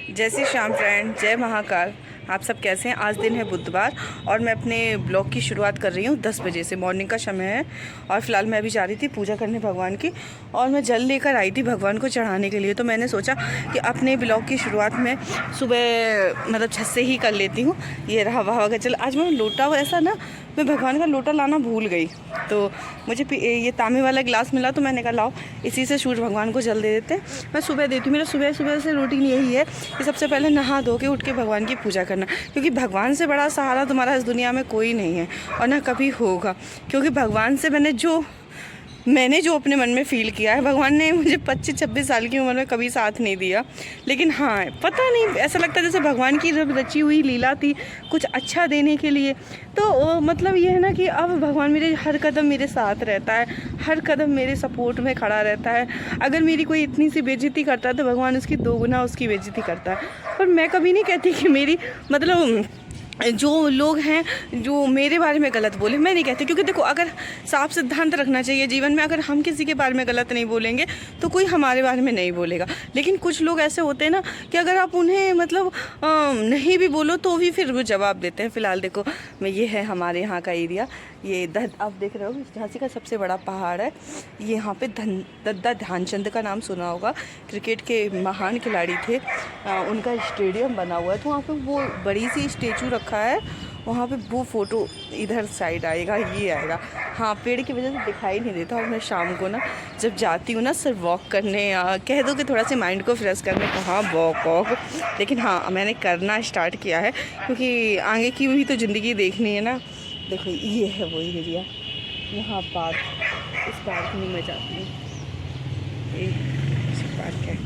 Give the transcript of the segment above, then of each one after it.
जय श्री श्याम फ्रेंड, जय महाकाल। आप सब कैसे हैं? आज दिन है बुधवार और मैं अपने ब्लॉग की शुरुआत कर रही हूँ 10 बजे से। मॉर्निंग का समय है और फिलहाल मैं अभी जा रही थी पूजा करने भगवान की, और मैं जल लेकर आई थी भगवान को चढ़ाने के लिए। तो मैंने सोचा कि अपने ब्लॉग की शुरुआत में सुबह मतलब छत से ही कर लेती हूँ। ये रहा वहाँ का जल। आज मैं लोटा ऐसा ना, मैं भगवान का लोटा लाना भूल गई, तो मुझे ये तांबे वाला गिलास मिला, तो मैंने कहा लाओ इसी से सूर्य भगवान को जल दे देते हैं। मैं सुबह देती हूँ, मेरा सुबह सुबह से रूटीन यही है कि सबसे पहले नहा धो के उठ के भगवान की पूजा करना, क्योंकि भगवान से बड़ा सहारा तुम्हारा इस दुनिया में कोई नहीं है और ना कभी होगा। क्योंकि भगवान से मैंने जो अपने मन में फ़ील किया है, भगवान ने मुझे 25-26 साल की उम्र में कभी साथ नहीं दिया। लेकिन हाँ, पता नहीं, ऐसा लगता है जैसे भगवान की जब रची हुई लीला थी कुछ अच्छा देने के लिए। तो मतलब ये है ना कि अब भगवान मेरे हर कदम मेरे साथ रहता है, हर कदम मेरे सपोर्ट में खड़ा रहता है। अगर मेरी कोई इतनी सी बेइज्जती करता है तो भगवान उसकी 2 गुना उसकी बेइज्जती करता है। पर मैं कभी नहीं कहती कि मेरी मतलब जो लोग हैं जो मेरे बारे में गलत बोले, मैं नहीं कहती, क्योंकि देखो अगर साफ सिद्धांत रखना चाहिए जीवन में। अगर हम किसी के बारे में गलत नहीं बोलेंगे तो कोई हमारे बारे में नहीं बोलेगा। लेकिन कुछ लोग ऐसे होते हैं ना कि अगर आप उन्हें मतलब नहीं भी बोलो तो भी फिर वो जवाब देते हैं। फ़िलहाल देखो मैं, ये है हमारे यहाँ का एरिया, ये आप देख रहे हो झांसी का सबसे बड़ा पहाड़ है। ये यहाँ पे दद्दा ध्यानचंद का नाम सुना होगा, क्रिकेट के महान खिलाड़ी थे। उनका स्टेडियम बना हुआ है, तो वहाँ पे वो बड़ी सी स्टेचू रखा है। वहाँ पे वो फ़ोटो इधर साइड आएगा, ये आएगा। हाँ, पेड़ की वजह से दिखाई नहीं देता। और मैं शाम को ना जब जाती हूँ ना सिर्फ वॉक करने, कह दो कि थोड़ा सा माइंड को फ्रेश करने को, हाँ वॉक। लेकिन हाँ, मैंने करना स्टार्ट किया है क्योंकि आगे की भी तो ज़िंदगी देखनी है ना। देखो ये है वो एरिया, यहाँ पार्क, इस पार्क में मैं जाती हूँ, ये पार्क है।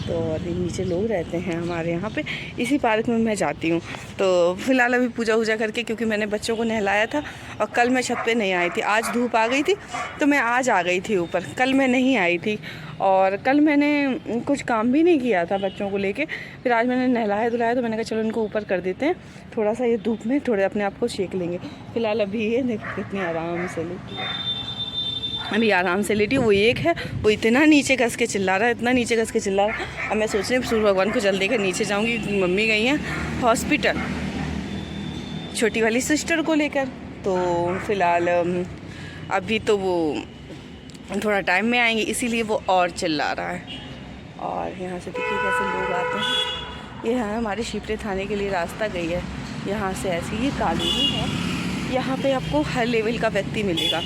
तो अभी नीचे लोग रहते हैं हमारे यहाँ पे, इसी पार्क में मैं जाती हूँ। तो फिलहाल अभी पूजा वूजा करके, क्योंकि मैंने बच्चों को नहलाया था और कल मैं छत पे नहीं आई थी। आज धूप आ गई थी तो मैं आज आ गई थी ऊपर, कल मैं नहीं आई थी। और कल मैंने कुछ काम भी नहीं किया था बच्चों को लेके। फिर आज मैंने नहलाया धुलाया, तो मैंने कहा चलो इनको ऊपर कर देते हैं, थोड़ा सा ये धूप में थोड़े अपने आप को सेक लेंगे। फिलहाल अभी ये देखो कितनी आराम से लेटी है, अभी आराम से लेटी। वो एक है, वो इतना नीचे कस के चिल्ला रहा है, इतना नीचे कस के चिल्ला रहा है। अब मैं सोच रही हूँ सूर्य भगवान को जल देकर नीचे जाऊँगी। मम्मी गई हैं हॉस्पिटल छोटी वाली सिस्टर को लेकर, तो फिलहाल अभी तो वो थोड़ा टाइम में आएंगे, इसीलिए वो और चिल्ला रहा है। और यहाँ से देखिए कैसे लोग आते हैं। ये है हमारे शिवपुरी थाने के लिए रास्ता गई है, यहाँ से ऐसी ये कॉलोनी है। यहाँ पे आपको हर लेवल का व्यक्ति मिलेगा,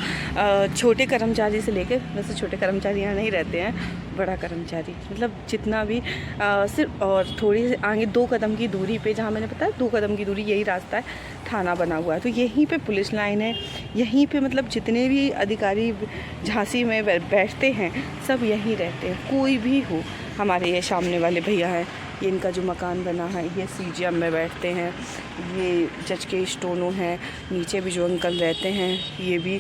छोटे कर्मचारी से लेकर, वैसे छोटे कर्मचारी यहाँ नहीं रहते हैं, बड़ा कर्मचारी मतलब जितना भी सिर्फ। और थोड़ी सी आगे 2 कदम की दूरी पे, जहाँ मैंने बताया 2 कदम की दूरी, यही रास्ता है, थाना बना हुआ है। तो यहीं पे पुलिस लाइन है, यहीं पे मतलब जितने भी अधिकारी झांसी में बैठते हैं सब यहीं रहते हैं, कोई भी हो। हमारे ये सामने वाले भैया हैं, ये इनका जो मकान बना है, ये सीजीएम में बैठते हैं। ये जज के स्टोनो हैं, नीचे भी जो अंकल रहते हैं ये भी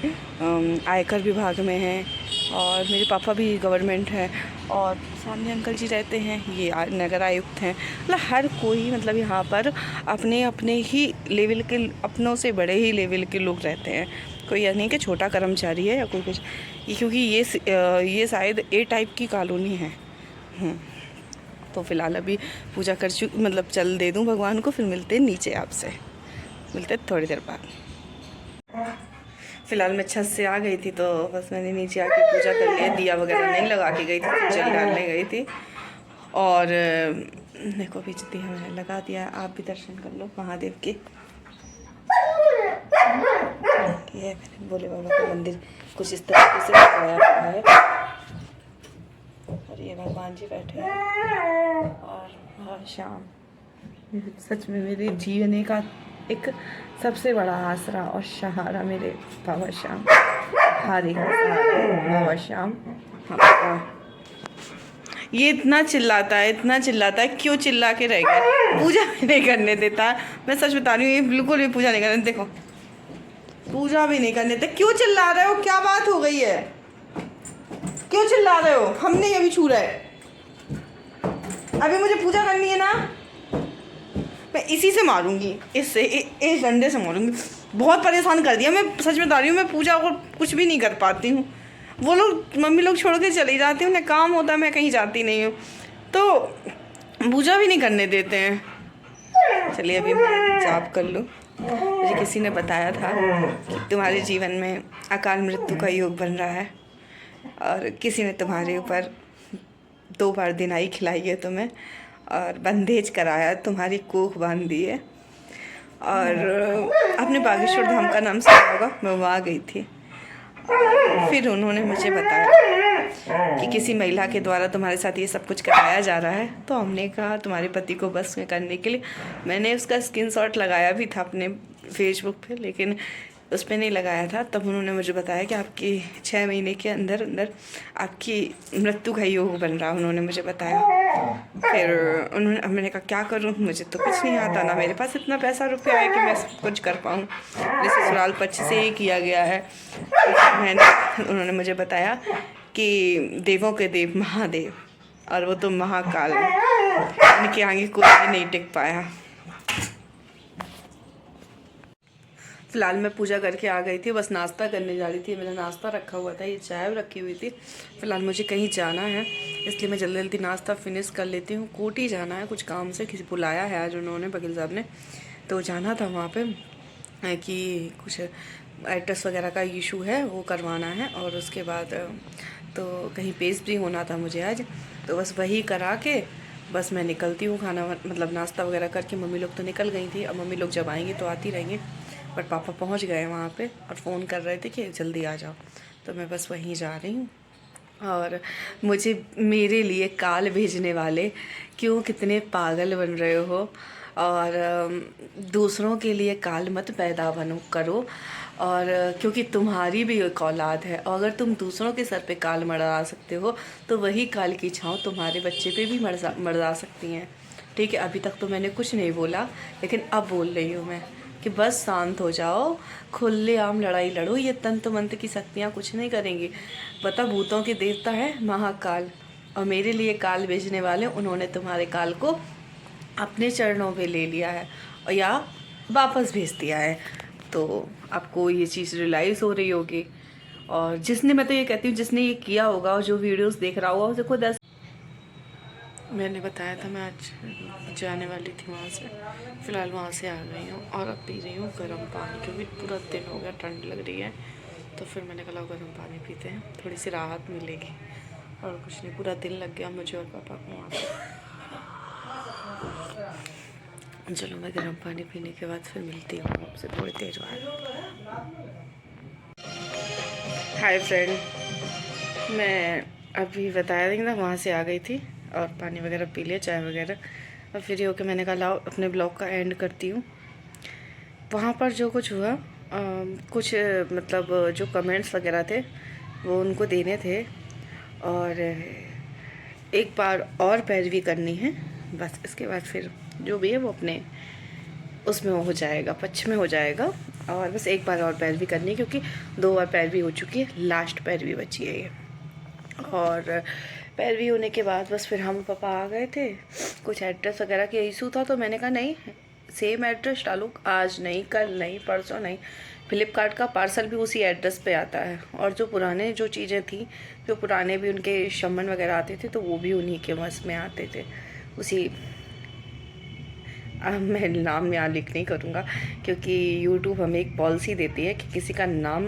आयकर विभाग में हैं। और मेरे पापा भी गवर्नमेंट है, और सामने अंकल जी रहते हैं, ये नगर आयुक्त हैं। मतलब हर कोई मतलब यहाँ पर अपने अपने ही लेवल के, अपनों से बड़े ही लेवल के लोग रहते हैं। कोई यह नहीं कि छोटा कर्मचारी है या कोई कुछ, क्योंकि ये शायद ए टाइप की कॉलोनी है। तो फिलहाल अभी पूजा कर चुकी, मतलब चल दे दूं भगवान को, फिर मिलते हैं नीचे, आपसे मिलते हैं थोड़ी देर बाद। फिलहाल मैं छत से आ गई थी, तो बस मैंने नीचे आके पूजा कर लिया। दिया वगैरह नहीं लगा के गई थी, जल डालने गई थी। और देखो भी दिया मैंने लगा दिया। आप भी दर्शन कर लो महादेव के। ये भोले बाबा का मंदिर कुछ इस तरीके से बनाया हुआ है, और ये भगवान जी बैठे हैं। और शाम सच में मेरे जीवन का एक सबसे बड़ा आसरा और सहारा मेरे बाबा श्याम, हारे बाबा श्याम। हाँ, ये इतना चिल्लाता है, क्यों चिल्ला के रह गया, पूजा भी नहीं करने देता। मैं सच बता रही हूँ, ये बिल्कुल भी पूजा नहीं करने, देखो पूजा भी नहीं करने देता। क्यों चिल्ला रहे हो, क्या बात हो गई है, क्यों चिल्ला रहे हो? हमने ये भी छू रहा है, अभी मुझे पूजा करनी है ना, मैं इसी से मारूंगी, इससे इस डंडे से मारूंगी। बहुत परेशान कर दिया, मैं सच बता रही हूँ। मैं पूजा को कुछ भी नहीं कर पाती हूँ, वो लोग मम्मी लोग छोड़ के चली जाती हूँ, उन्हें काम होता है, मैं कहीं जाती नहीं हूँ। तो पूजा भी नहीं करने देते हैं। चलिए अभी मैं जाप कर लूँ। मुझे किसी ने बताया था कि तुम्हारे जीवन में अकाल मृत्यु का योग बन रहा है, और किसी ने तुम्हारे ऊपर 2 बार दिनाई खिलाई है तुम्हें, और बंदेज कराया, तुम्हारी कोख बांध दी है। और आपने बागेश्वर धाम का नाम सुना होगा, मैं वहाँ गई थी। फिर उन्होंने मुझे बताया कि किसी महिला के द्वारा तुम्हारे साथ ये सब कुछ कराया जा रहा है। तो हमने कहा तुम्हारे पति को बस में करने के लिए मैंने उसका स्क्रीनशॉट लगाया भी था अपने फेसबुक पे, लेकिन उस पर नहीं लगाया था। तब उन्होंने मुझे बताया कि आपकी 6 महीने के अंदर अंदर आपकी मृत्यु का योग बन रहा, उन्होंने मुझे बताया। फिर उन्होंने, मैंने कहा क्या करूं, मुझे तो कुछ नहीं आता, ना मेरे पास इतना पैसा रुपया है कि मैं सब कुछ कर पाऊँ। जैसे ससुराल पक्ष से ही किया गया है। उन्होंने मुझे बताया कि देवों के देव महादेव, और वो तो महाकाल है, उनके आगे कोई भी नहीं टिक पाया। फ़िलहाल मैं पूजा करके आ गई थी, बस नाश्ता करने जा रही थी। मेरा नाश्ता रखा हुआ था, ये चाय रखी हुई थी। फ़िलहाल मुझे कहीं जाना है, इसलिए मैं जल्दी जल्दी नाश्ता फिनिश कर लेती हूँ। कोटी जाना है कुछ काम से, किसी बुलाया है आज उन्होंने, वकील साहब ने, तो जाना था वहाँ पे कि कुछ एड्रेस वगैरह का इशू है, वो करवाना है। और उसके बाद तो कहीं पेश भी होना था मुझे आज, तो बस वही करा के बस मैं निकलती हूँ। खाना मतलब नाश्ता वगैरह करके मम्मी लोग तो निकल गई थी, अब मम्मी लोग जब आएंगी तो आती रहेंगी। बट पापा पहुँच गए वहाँ पे और फ़ोन कर रहे थे कि जल्दी आ जाओ, तो मैं बस वहीं जा रही हूँ। और मुझे मेरे लिए काल भेजने वाले, क्यों कितने पागल बन रहे हो, और दूसरों के लिए काल मत पैदा बनो करो। और क्योंकि तुम्हारी भी एक औलाद है, और अगर तुम दूसरों के सर पे काल मढ़ा सकते हो तो वही काल की छाँव तुम्हारे बच्चे पे भी मढ़ा सकती हैं। ठीक है, अभी तक तो मैंने कुछ नहीं बोला, लेकिन अब बोल रही हूँ मैं कि बस शांत हो जाओ, खुलेआम लड़ाई लड़ो, ये तंत्र मंत्र की शक्तियाँ कुछ नहीं करेंगी। पता भूतों के देवता है महाकाल, और मेरे लिए काल भेजने वाले, उन्होंने तुम्हारे काल को अपने चरणों पे ले लिया है और या वापस भेज दिया है। तो आपको ये चीज़ रियलाइज़ हो रही होगी, और जिसने, मैं तो ये कहती हूँ जिसने ये किया होगा और जो वीडियोस देख रहा होगा उसे खुद मैंने बताया था मैं आज जाने वाली थी वहाँ से। फ़िलहाल वहाँ से आ गई हूँ और अब पी रही हूँ गर्म पानी, क्योंकि पूरा दिन हो गया, ठंड लग रही है। तो फिर मैंने कहा गर्म पानी पीते हैं, थोड़ी सी राहत मिलेगी। और कुछ नहीं, पूरा दिन लग गया मुझे और पापा को वहाँ पे। चलो मैं गर्म पानी पीने के बाद फिर मिलती हूँ आपसे थोड़ी देर बाद। हाय फ्रेंड, मैं अभी बताया नहीं था, वहाँ से आ गई थी और पानी वगैरह पी लिया, चाय वगैरह, और फ्री होकर मैंने कहा लाओ अपने ब्लॉग का एंड करती हूँ। वहाँ पर जो कुछ हुआ, कुछ मतलब जो कमेंट्स वगैरह थे वो उनको देने थे, और एक बार और पैरवी करनी है, बस इसके बाद फिर जो भी है वो अपने उसमें हो जाएगा, पक्ष में हो जाएगा। और बस एक बार और पैरवी करनी है, क्योंकि 2 बार पैरवी हो चुकी है, लास्ट पैरवी बची है ये। और पैरवी होने के बाद बस फिर हम पापा आ गए थे, कुछ एड्रेस वगैरह का इशू था, तो मैंने कहा नहीं सेम एड्रेस डालो, आज नहीं, कल नहीं, परसों नहीं। फ्लिपकार्ट का पार्सल भी उसी एड्रेस पे आता है, और जो पुराने जो चीज़ें थी, जो पुराने भी उनके शमन वगैरह आते थे, तो वो भी उन्हीं के बस में आते थे, उसी मैं नाम यहाँ लिख नहीं करूँगा, क्योंकि यूट्यूब हमें एक पॉलिसी देती है कि किसी का नाम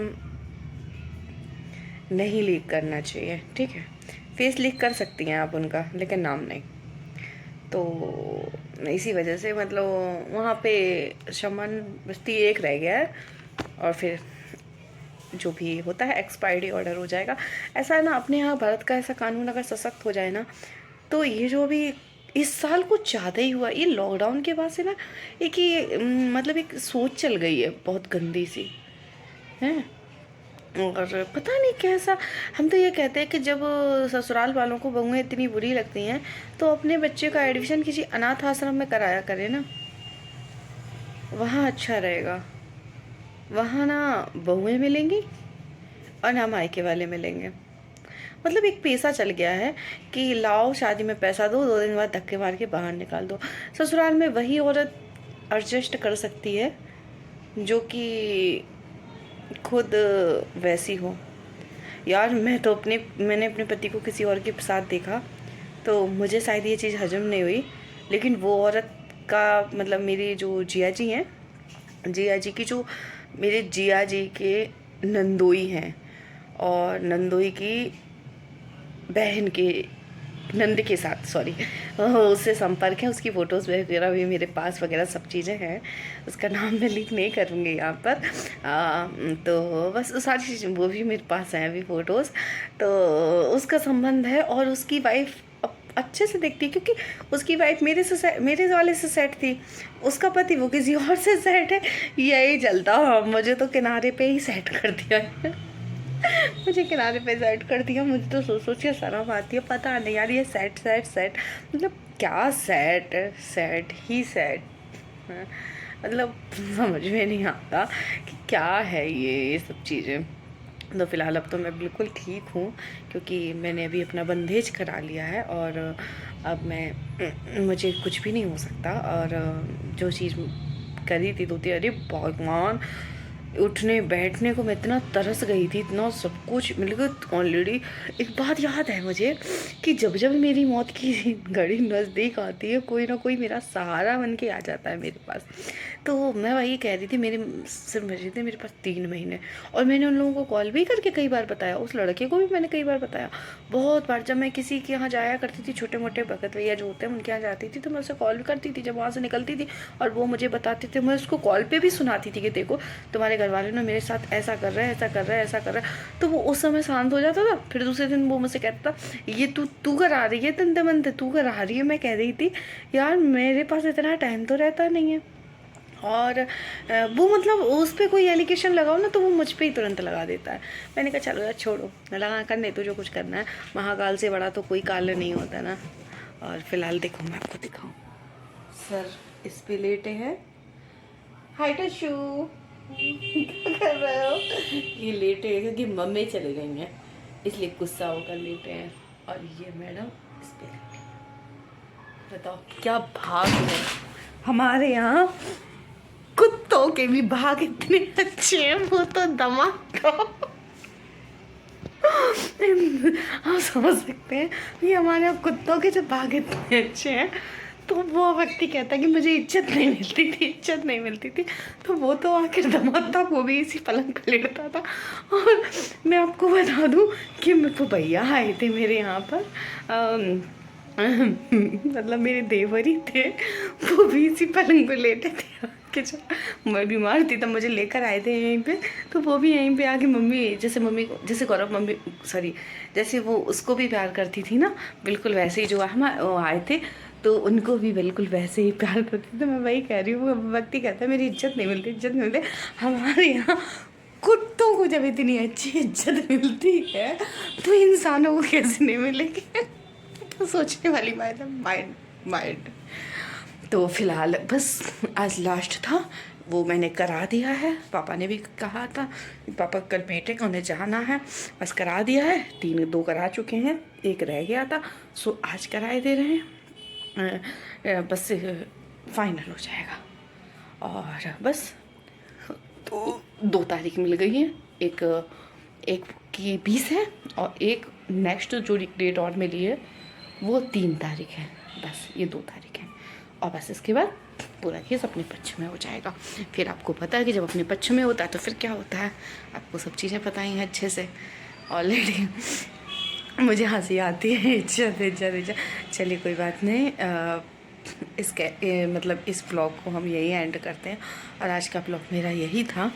नहीं लीक करना चाहिए, ठीक है। फेस लीक कर सकती हैं आप उनका, लेकिन नाम नहीं। तो इसी वजह से मतलब वहाँ पे शमन बस्ती एक रह गया है, और फिर जो भी होता है एक्सपायरी ऑर्डर हो जाएगा। ऐसा है ना, अपने यहाँ भारत का ऐसा कानून अगर सशक्त हो जाए ना, तो ये जो भी इस साल कुछ ज़्यादा ही हुआ, ये लॉकडाउन के बाद से ना एक ही मतलब एक सोच चल गई है बहुत गंदी सी है। और पता नहीं कैसा, हम तो ये कहते हैं कि जब ससुराल वालों को बहुएं इतनी बुरी लगती हैं तो अपने बच्चे का एडमिशन किसी अनाथ आश्रम में कराया करे ना, वहाँ अच्छा रहेगा। वहाँ ना बहुएं मिलेंगी और ना मायके वाले मिलेंगे। मतलब एक पैसा चल गया है कि लाओ शादी में पैसा दो, 2 दिन बाद धक्के मार के बाहर निकाल दो। ससुराल में वही औरत एडजस्ट कर सकती है जो कि खुद वैसी हो। यार मैंने अपने पति को किसी और के साथ देखा तो मुझे शायद ये चीज़ हजम नहीं हुई, लेकिन वो औरत का मतलब मेरी जो जिया जी हैं, जिया जी की जो मेरे जिया जी के नंदोई हैं और नंदोई की बहन के नंद के साथ, सॉरी, उससे संपर्क है। उसकी फ़ोटोज़ वगैरह भी मेरे पास वगैरह सब चीज़ें हैं। उसका नाम मैं लीक नहीं करूँगी यहाँ पर। तो बस उस सारी चीज़ें वो भी मेरे पास हैं अभी फ़ोटोज़। तो उसका संबंध है और उसकी वाइफ अच्छे से देखती है, क्योंकि उसकी वाइफ मेरे वाले से सेट थी, उसका पति वो किसी और से सेट है। यही चलता, मुझे तो किनारे पे ही सेट कर दिया है। मुझे किनारे पे सेट कर दिया। मुझे तो सोच के शर्म आती है। पता नहीं यार, ये सेट सेट सेट मतलब क्या सेट सेट ही सेट है? मतलब समझ में नहीं आता कि क्या है ये सब चीज़ें। तो फ़िलहाल अब तो मैं बिल्कुल ठीक हूँ, क्योंकि मैंने अभी अपना बंदेज करा लिया है और अब मुझे कुछ भी नहीं हो सकता। और जो चीज़ करी थी तो अरे भगवान, उठने बैठने को मैं इतना तरस गई थी, इतना सब कुछ मतलब ऑलरेडी। एक बात याद है मुझे कि जब जब मेरी मौत की घड़ी नज़दीक आती है, कोई ना कोई मेरा सहारा बन के आ जाता है मेरे पास। तो मैं वही कह रही थी, मेरे सिर्फ बचे थे मेरे पास 3 महीने, और मैंने उन लोगों को कॉल भी करके कई बार बताया, उस लड़के को भी मैंने कई बार बताया, बहुत बार। जब मैं किसी के यहाँ जाया करती थी, छोटे मोटे भगत भैया जो होते हैं उनके यहाँ जाती थी, तो मैं उसे कॉल भी करती थी जब वहाँ से निकलती थी, और वो मुझे बताते थे। मैं उसको कॉल पे भी सुनाती थी कि देखो तुम्हारे घर वाले ना मेरे साथ ऐसा कर रहे हैं, ऐसा कर रहा है, ऐसा कर रहा है। तो वो उस समय शांत हो जाता था। फिर दूसरे दिन वो मुझसे कहता था, ये तू करा रही है, तंते मनते तू करा रही है। मैं कह रही थी यार मेरे पास इतना टाइम तो रहता नहीं है। और वो मतलब उस पर कोई एलिगेशन लगाओ ना तो वो मुझ पे ही तुरंत लगा देता है। मैंने कहा चलो यार छोड़ो, लगा करने तो जो कुछ करना है, महाकाल से बड़ा तो कोई काल नहीं होता ना। और फिलहाल देखो मैं आपको दिखाऊं, सर इस पे लेटे हैं। हाय टशू, क्या कर रहे हो? ये लेटे हैं क्योंकि मम्मी चले गई हैं, इसलिए गुस्सा होकर लेटे हैं। और ये मैडम इस पे लेटे। बताओ क्या भाग है हमारे यहाँ। कुत्तों के भी भाग इतने अच्छे हैं, वो तो दमाग आप समझ सकते हैं। ये हमारे यहाँ कुत्तों के जब भाग इतने अच्छे हैं, तो वो व्यक्ति कहता है कि मुझे इज्जत नहीं मिलती थी, इज्जत नहीं मिलती थी। तो वो तो आखिर दमाग था, वो भी इसी पलंग पर लेटता था। और मैं आपको बता दूं कि मेरे को भैया आए थे मेरे यहाँ पर, मतलब मेरे देवर ही थे, वो भी इसी पलंग पर लेटे थे। कि मैं बीमार थी तब मुझे लेकर आए थे यहीं पे, तो वो भी यहीं पे आके मम्मी जैसे गौरव मम्मी सॉरी जैसे वो उसको भी प्यार करती थी ना, बिल्कुल वैसे ही जो हम आए थे तो उनको भी बिल्कुल वैसे ही प्यार करती थी। तो मैं वही कह रही हूँ, वो व्यक्ति कहता है मेरी इज्जत नहीं मिलती, इज्जत नहीं मिलती। हमारे यहाँ कुत्तों को जब इतनी अच्छी इज्जत मिलती है तो इंसानों को कैसे नहीं मिलेगी? तो सोचने वाली बात है, माइंड। तो फिलहाल बस आज लास्ट था, वो मैंने करा दिया है। पापा ने भी कहा था, पापा कल मीटिंग उन्हें जाना है, बस करा दिया है। 2 करा चुके हैं, 1 रह गया था, सो आज कराए दे रहे हैं। बस फाइनल हो जाएगा। और बस तो 2 तारीख मिल गई है, एक की 20 है और एक नेक्स्ट जो डेट और मिली है वो 3 तारीख है। बस ये 2 तारीख है, और बस इसके बाद पूरा केस अपने पक्ष में हो जाएगा। फिर आपको पता है कि जब अपने पक्ष में होता है तो फिर क्या होता है, आपको सब चीज़ें पता ही हैं अच्छे से ऑलरेडी। मुझे हंसी आती है, इज्जत। चलिए कोई बात नहीं, मतलब इस ब्लॉग को हम यही एंड करते हैं। और आज का ब्लॉग मेरा यही था,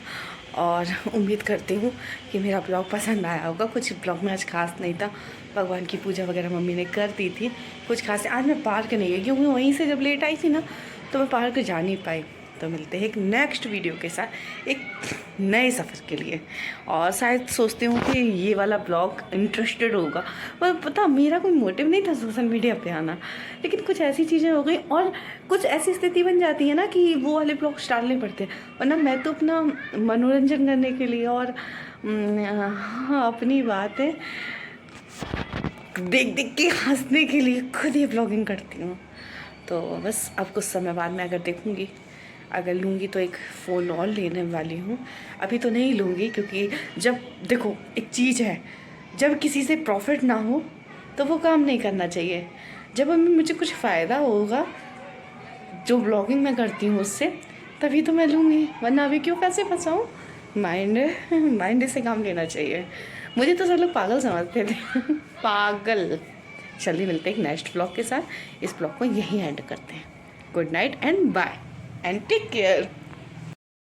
और उम्मीद करती हूँ कि मेरा ब्लॉग पसंद आया होगा। कुछ ब्लॉग में आज खास नहीं था, भगवान की पूजा वगैरह मम्मी ने कर दी थी, कुछ खास। आज मैं पार्क नहीं गई क्योंकि वहीं से जब लेट आई थी ना तो मैं पार्क जा नहीं पाई। तो मिलते हैं एक नेक्स्ट वीडियो के साथ, एक नए सफ़र के लिए। और शायद सोचती हूँ कि ये वाला ब्लॉग इंटरेस्टेड होगा, पर पता मेरा कोई मोटिव नहीं था सोशल मीडिया पे आना, लेकिन कुछ ऐसी चीज़ें हो गई और कुछ ऐसी स्थिति बन जाती है ना कि वो वाले ब्लॉग्स डालने पड़ते हैं। वरना मैं तो अपना मनोरंजन करने के लिए और हाँ अपनी बातें देख के हंसने के लिए खुद ही ब्लॉगिंग करती हूँ। तो बस अब कुछ समय बाद मैं अगर लूँगी तो एक फ़ोन और लेने वाली हूँ। अभी तो नहीं लूँगी, क्योंकि जब देखो एक चीज़ है, जब किसी से प्रॉफिट ना हो तो वो काम नहीं करना चाहिए। जब अभी मुझे कुछ फ़ायदा होगा जो ब्लॉगिंग मैं करती हूँ उससे, तभी तो मैं लूँगी, वरना अभी क्यों पैसे फंसाऊँ। माइंड से काम लेना चाहिए। मुझे तो सब लोग पागल समझते थे पागल। चलिए मिलते हैं एक नेक्स्ट ब्लॉग के साथ। इस ब्लॉग को यहीं एंड करते हैं। Good night and bye and take care.